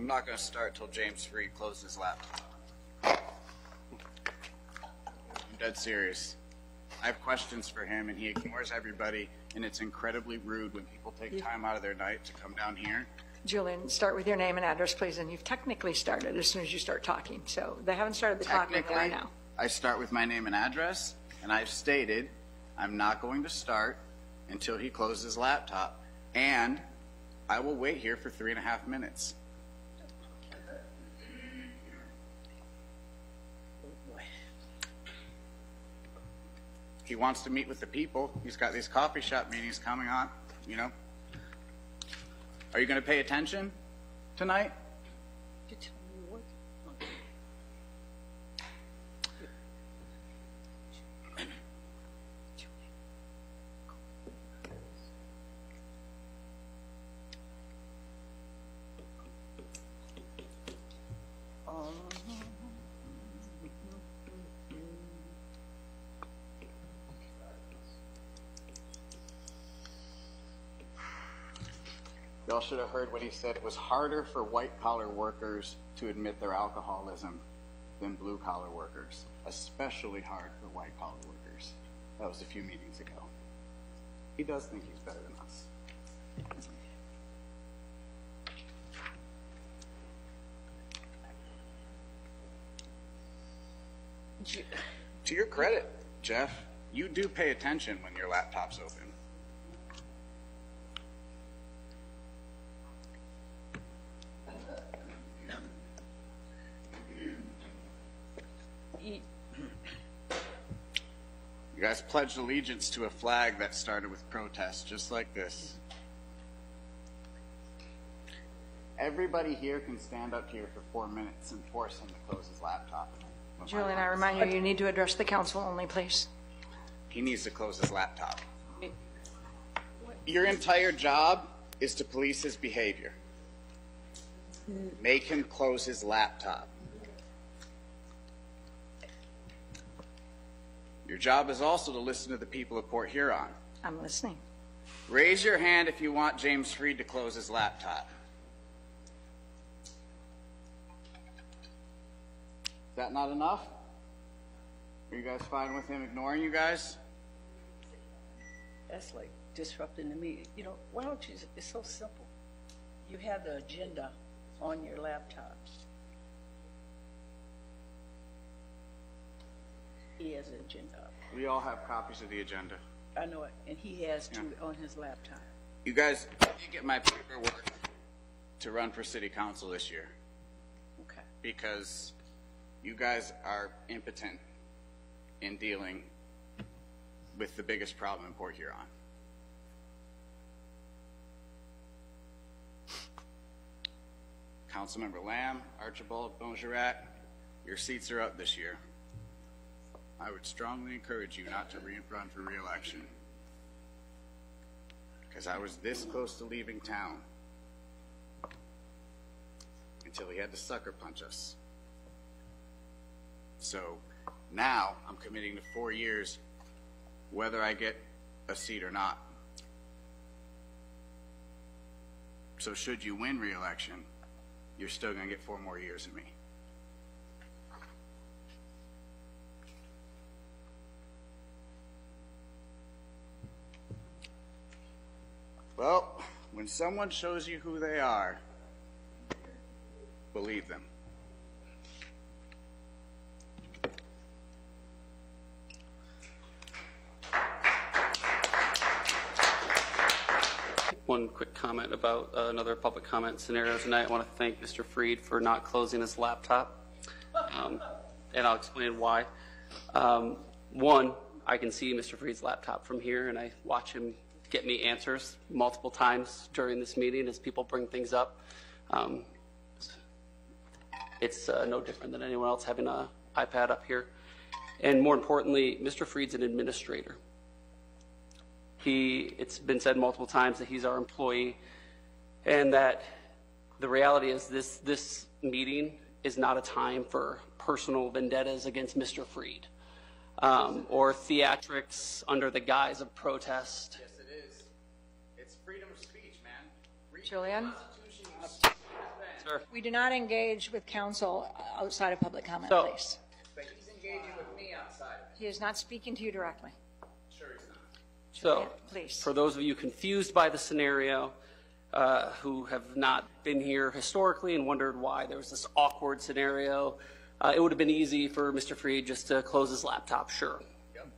I'm not going to start till James Freed closes his laptop. I'm dead serious. I have questions for him, and he ignores everybody, and it's incredibly rude when people take time out of their night to come down here. Julian, start with your name and address, please, and you've technically started as soon as you start talking, so they haven't started the clock yet right now. I start with my name and address, and I've stated I'm not going to start until he closes his laptop, and I will wait here for 3.5 minutes. He wants to meet with the people. He's got these coffee shop meetings coming on, you know. Are you going to pay attention tonight? You tell me what? Y'all should have heard what he said. It was harder for white-collar workers to admit their alcoholism than blue-collar workers, especially hard for white-collar workers. That was a few meetings ago. He does think he's better than us. To your credit, Jeff, you do pay attention when your laptop's open. You guys pledged allegiance to a flag that started with protests, just like this. Everybody here can stand up here for 4 minutes and force him to close his laptop. Julian, I remind you, you need to address the council only, please. He needs to close his laptop. Your entire job is to police his behavior. Make him close his laptop. Your job is also to listen to the people of Port Huron. I'm listening. Raise your hand if you want James Freed to close his laptop. Is that not enough? Are you guys fine with him ignoring you guys? That's like disrupting the meeting. You know, why don't you, it's so simple. You have the agenda on your laptops. He has an agenda. We all have copies of the agenda. I know it, and he has two on his laptop. You guys didn't get my paperwork to run for city council this year. Okay. Because you guys are impotent in dealing with the biggest problem in Port Huron. Councilmember Lamb, Archibald, Mosurak, your seats are up this year. I would strongly encourage you not to run for re-election, because I was this close to leaving town until he had to sucker punch us. So now I'm committing to 4 years whether I get a seat or not. So should you win re-election, you're still going to get 4 more years of me. Well, when someone shows you who they are, believe them. One quick comment about another public comment scenario tonight. I want to thank Mr. Freed for not closing his laptop, and I'll explain why. One, I can see Mr. Freed's laptop from here, and I watch him get me answers multiple times during this meeting as people bring things up. It's no different than anyone else having an iPad up here. And more importantly, Mr. Freed's an administrator. It's been said multiple times that he's our employee, and that the reality is this meeting is not a time for personal vendettas against Mr. Freed or theatrics under the guise of protest. Yes, it is. It's freedom of speech, man. Julian? Sir. We do not engage with council outside of public comment, So- please. But he's engaging with me outside of it. He is not speaking to you directly. Sure he's not. So, Please. for those of you confused by the scenario, who have not been here historically and wondered why there was this awkward scenario, it would have been easy for Mr. Freed just to close his laptop, sure.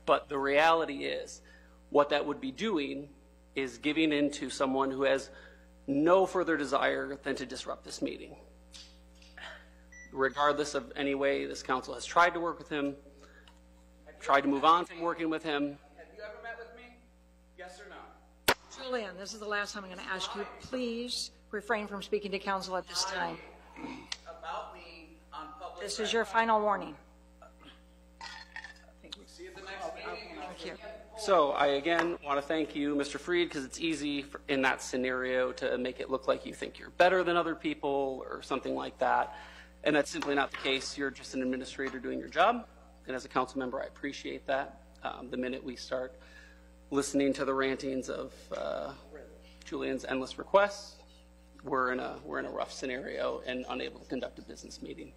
But the reality is, what that would be doing is giving in to someone who has no further desire than to disrupt this meeting. Regardless of any way this council has tried to work with him, tried to move on from working with him. Have you ever met with me? Yes or no? Julian, this is the last time I'm going to ask you, please refrain from speaking to council at this time. About me on public. This is your final warning. See you at the next meeting. Thank you. So I again want to thank you, Mr. Freed, because it's easy in that scenario to make it look like you think you're better than other people or something like that. And that's simply not the case. You're just an administrator doing your job. And as a council member, I appreciate that. The minute we start listening to the rantings of Julian's endless requests, we're in a rough scenario and unable to conduct a business meeting.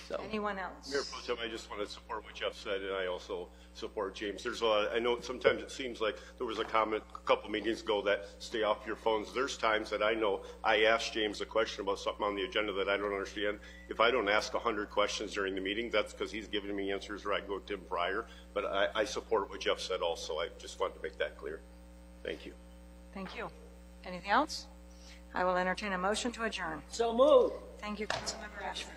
So. Anyone else? Mayor Pro Tem, I just want to support what Jeff said, and I also support James. There's a lot, I know sometimes it seems like there was a comment a couple meetings ago that stay off your phones. There's times that I know I asked James a question about something on the agenda that I don't understand. If I don't ask 100 questions during the meeting, that's because he's giving me answers or I go to him prior. But I support what Jeff said also. I just wanted to make that clear. Thank you. Thank you. Anything else? I will entertain a motion to adjourn. So moved. Thank you, Councilmember Ashford.